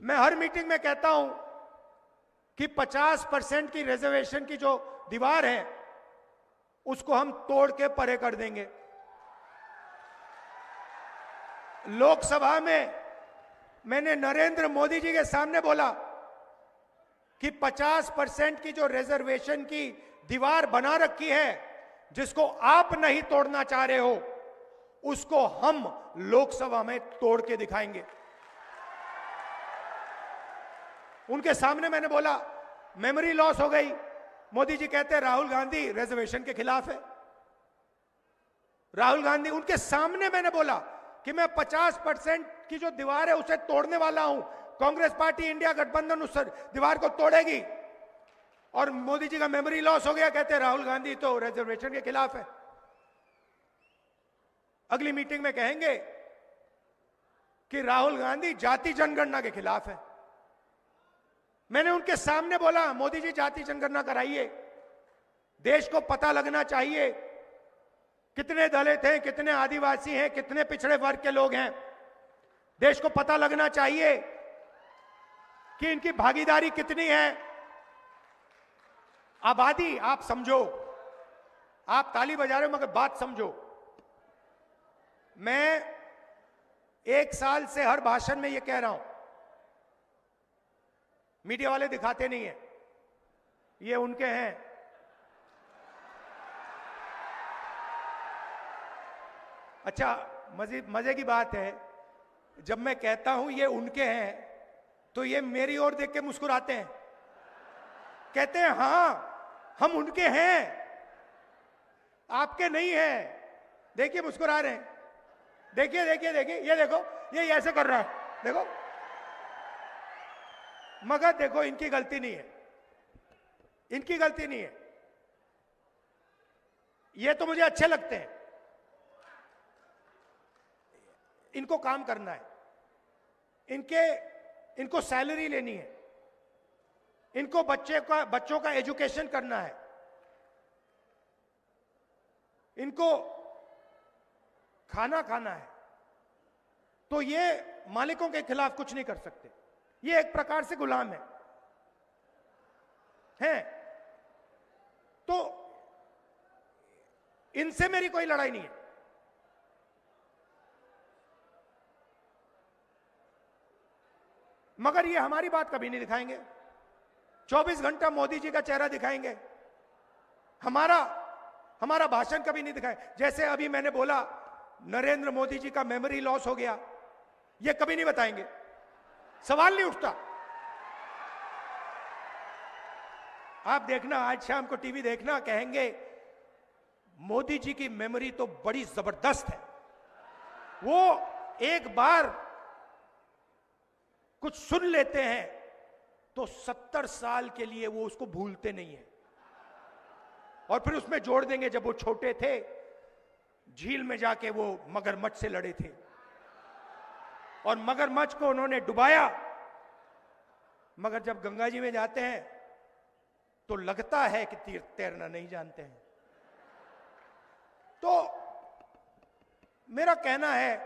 मैं हर मीटिंग में कहता हूं कि 50% की रिजर्वेशन की जो दीवार है उसको हम तोड़ के परे कर देंगे। लोकसभा में मैंने नरेंद्र मोदी जी के सामने बोला कि 50% की जो रिजर्वेशन की दीवार बना रखी है, जिसको आप नहीं तोड़ना चाह रहे हो, उसको हम लोकसभा में तोड़ के दिखाएंगे। उनके सामने मैंने बोला मेमोरी लॉस हो गई। मोदी जी कहते हैं राहुल गांधी रिजर्वेशन के खिलाफ है। राहुल गांधी, उनके सामने मैंने बोला कि मैं 50% की जो दीवार है उसे तोड़ने वाला हूं। कांग्रेस पार्टी इंडिया गठबंधन उस दीवार को तोड़ेगी। और मोदी जी का मेमोरी लॉस हो गया, कहते हैं राहुल गांधी तो रिजर्वेशन के खिलाफ है। अगली मीटिंग में कहेंगे कि राहुल गांधी जाति जनगणना के खिलाफ है। मैंने उनके सामने बोला मोदी जी जाति जनगणना कराइए, देश को पता लगना चाहिए कितने दलित हैं, कितने आदिवासी हैं, कितने पिछड़े वर्ग के लोग हैं। देश को पता लगना चाहिए कि इनकी भागीदारी कितनी है। आबादी, आप समझो, आप ताली बजा रहे हो मगर बात समझो। मैं 1 साल से हर भाषण में यह कह रहा हूं, मीडिया वाले दिखाते नहीं है, ये उनके हैं। अच्छा, मजे की बात है, जब मैं कहता हूं ये उनके हैं तो ये मेरी ओर देख के मुस्कुराते हैं, कहते हैं हां हम उनके हैं, आपके नहीं हैं। देखिए मुस्कुरा रहे हैं, देखिए देखिए देखिए, ये देखो, ये ऐसे कर रहा है, देखो। मगर देखो इनकी गलती नहीं है, इनकी गलती नहीं है। ये तो मुझे अच्छे लगते हैं, इनको काम करना है, इनको सैलरी लेनी है, इनको बच्चों का एजुकेशन करना है, इनको खाना खाना है। तो ये मालिकों के खिलाफ कुछ नहीं कर सकते, ये एक प्रकार से गुलाम हैं। तो इनसे मेरी कोई लड़ाई नहीं है। मगर ये हमारी बात कभी नहीं दिखाएंगे। 24 घंटा मोदी जी का चेहरा दिखाएंगे, हमारा भाषण कभी नहीं दिखाए। जैसे अभी मैंने बोला नरेंद्र मोदी जी का मेमोरी लॉस हो गया, ये कभी नहीं बताएंगे, सवाल नहीं उठता। आप देखना, आज शाम को टीवी देखना, कहेंगे मोदी जी की मेमोरी तो बड़ी जबरदस्त है, वो एक बार कुछ सुन लेते हैं तो 70 साल के लिए वो उसको भूलते नहीं है। और फिर उसमें जोड़ देंगे जब वो छोटे थे, झील में जाके वो मगरमच्छ से लड़े थे और मगरमच्छ को उन्होंने डुबाया। मगर जब गंगा जी में जाते हैं तो लगता है कि तैरना नहीं जानते हैं। तो मेरा कहना है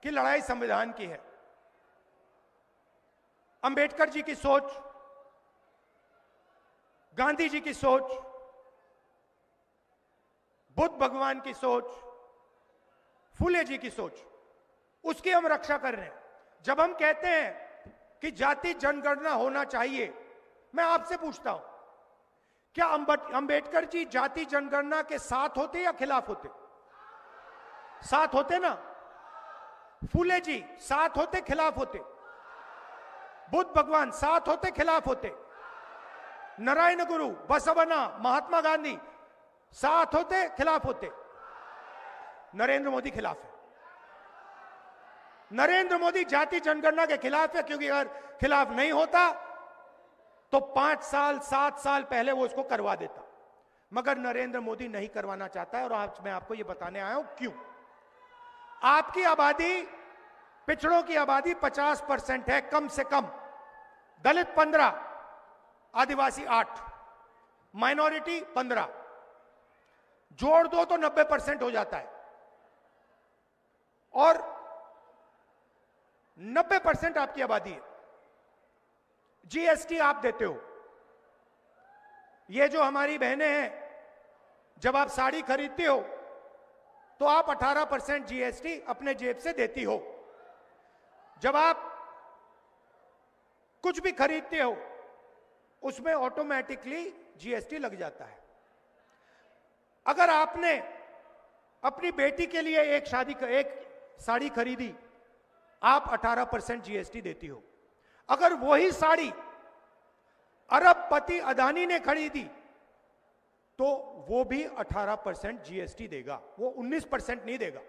कि लड़ाई संविधान की है। अंबेडकर जी की सोच, गांधी जी की सोच, बुद्ध भगवान की सोच, फूले जी की सोच, उसकी हम रक्षा कर रहे हैं। जब हम कहते हैं कि जाति जनगणना होना चाहिए, मैं आपसे पूछता हूं, क्या अंबेडकर जी जाति जनगणना के साथ होते या खिलाफ होते? साथ होते ना। फूले जी साथ होते, खिलाफ होते? बुद्ध भगवान साथ होते, खिलाफ होते? नारायण गुरु, बसवना, महात्मा गांधी साथ होते, खिलाफ होते? नरेंद्र मोदी खिलाफ है। नरेंद्र मोदी जाति जनगणना के खिलाफ है, क्योंकि अगर खिलाफ नहीं होता तो 5 साल 7 साल पहले वो उसको करवा देता। मगर नरेंद्र मोदी नहीं करवाना चाहता है, और आज मैं आपको ये बताने आया हूं क्यों। आपकी आबादी, पिछड़ों की आबादी 50% है कम से कम, दलित 15, आदिवासी 8, माइनॉरिटी 15, जोड़ दो तो 90% हो जाता है। और 90% आपकी आबादी है। जीएसटी आप देते हो। ये जो हमारी बहनें हैं, जब आप साड़ी खरीदते हो तो आप 18% जीएसटी अपने जेब से देती हो। जब आप कुछ भी खरीदते हो उसमें ऑटोमेटिकली जीएसटी लग जाता है। अगर आपने अपनी बेटी के लिए एक साड़ी खरीदी, आप 18% जीएसटी देती हो। अगर वही साड़ी अरबपति अदानी ने खरीदी तो वो भी 18% जीएसटी देगा, वो 19% नहीं देगा।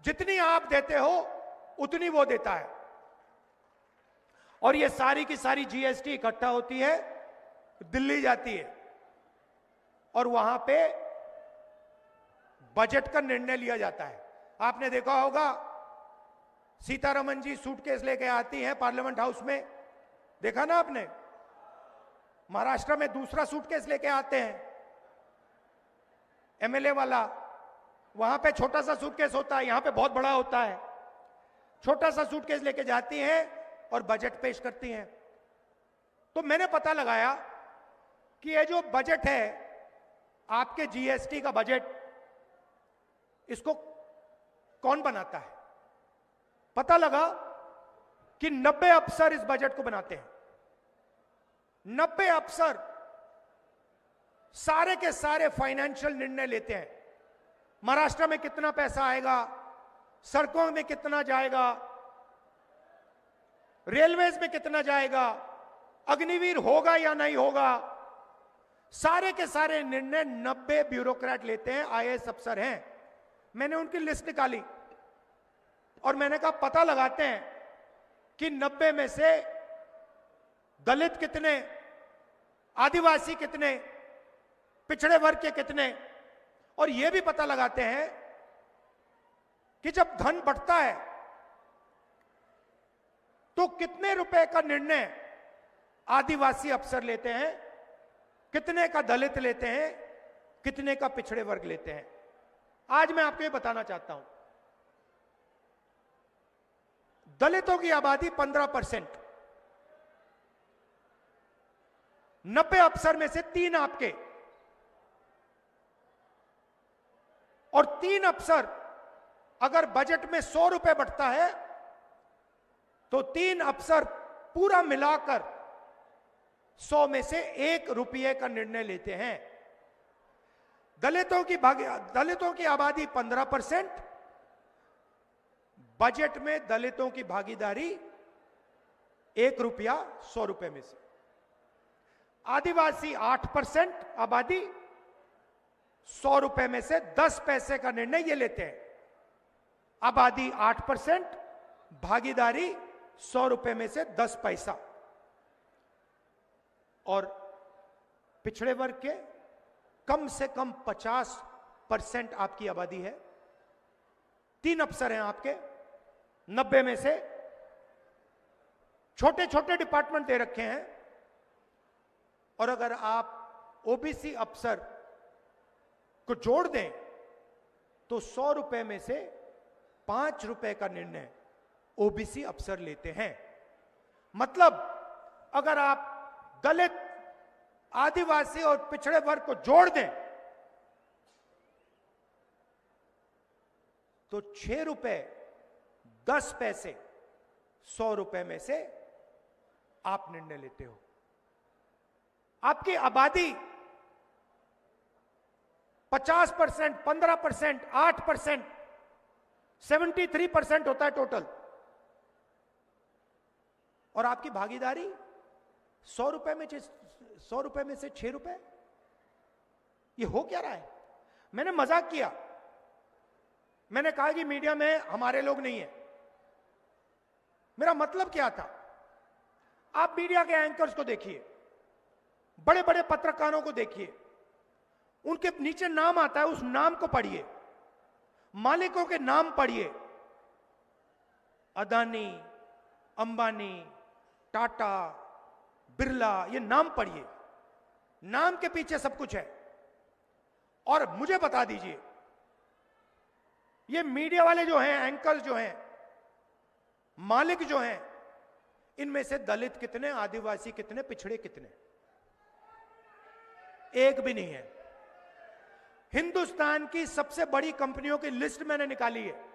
जितनी आप देते हो उतनी वो देता है। और ये सारी की सारी जीएसटी इकट्ठा होती है, दिल्ली जाती है और वहां पे बजट का निर्णय लिया जाता है। आपने देखा होगा सीतारमन जी सूटकेस लेके आती हैं पार्लियामेंट हाउस में, देखा ना आपने? महाराष्ट्र में दूसरा सूटकेस लेके आते हैं एमएलए वाला, वहां पे छोटा सा सूटकेस होता है, यहां पे बहुत बड़ा होता है। छोटा सा सूटकेस लेके जाती हैं और बजट पेश करती हैं। तो मैंने पता लगाया कि ये जो बजट है आपके जीएसटी का बजट, इसको कौन बनाता है? पता लगा कि 90 अफसर इस बजट को बनाते हैं। 90 अफसर सारे के सारे फाइनेंशियल निर्णय लेते हैं। महाराष्ट्र में कितना पैसा आएगा, सड़कों में कितना जाएगा, रेलवेज में कितना जाएगा, अग्निवीर होगा या नहीं होगा, सारे के सारे निर्णय 90 ब्यूरोक्रेट लेते हैं, आईएएस अफसर हैं। मैंने उनकी लिस्ट निकाली और मैंने कहा पता लगाते हैं कि 90 में से दलित कितने, आदिवासी कितने, पिछड़े वर्ग के कितने, और यह भी पता लगाते हैं कि जब धन बढ़ता है तो कितने रुपए का निर्णय आदिवासी अफसर लेते हैं, कितने का दलित लेते हैं, कितने का पिछड़े वर्ग लेते हैं। आज मैं आपको ये बताना चाहता हूं, दलितों की आबादी 15%, 90 अफसर में से 3 आपके, और 3 अफसर अगर बजट में 100 रुपए बढ़ता है तो 3 अफसर पूरा मिलाकर 100 में से 1 रुपये का निर्णय लेते हैं। दलितों की आबादी 15%, बजट में दलितों की भागीदारी 1 रुपया 100 रुपए में से। आदिवासी 8% आबादी, 100 रुपए में से 10 पैसे का निर्णय ये लेते हैं। आबादी 8%, भागीदारी 100 रुपए में से 10 पैसा। और पिछड़े वर्ग के कम से कम 50% आपकी आबादी है। 3 अफसर हैं आपके, 90 में से छोटे छोटे डिपार्टमेंट दे रखे हैं। और अगर आप ओबीसी अफसर को जोड़ दें तो 100 रुपए में से 5 रुपए का निर्णय ओबीसी अफसर लेते हैं। मतलब अगर आप दलित, आदिवासी और पिछड़े वर्ग को जोड़ दें तो 6 रुपए 10 पैसे 100 रुपए में से आप निर्णय लेते हो। आपकी आबादी 50%, 15%, 8%, 73% होता है टोटल, और आपकी भागीदारी 100 रुपए में से 6 रुपए। ये हो क्या रहा है? मैंने मजाक किया, मैंने कहा कि मीडिया में हमारे लोग नहीं है। मेरा मतलब क्या था, आप मीडिया के एंकर्स को देखिए, बड़े बड़े पत्रकारों को देखिए, उनके नीचे नाम आता है, उस नाम को पढ़िए, मालिकों के नाम पढ़िए, अदानी, अंबानी, टाटा, बिरला, ये नाम पढ़िए। नाम के पीछे सब कुछ है। और मुझे बता दीजिए, ये मीडिया वाले जो हैं, एंकर्स जो हैं, मालिक जो हैं, इनमें से दलित कितने, आदिवासी कितने, पिछड़े कितने? एक भी नहीं है। हिंदुस्तान की सबसे बड़ी कंपनियों की लिस्ट मैंने निकाली है।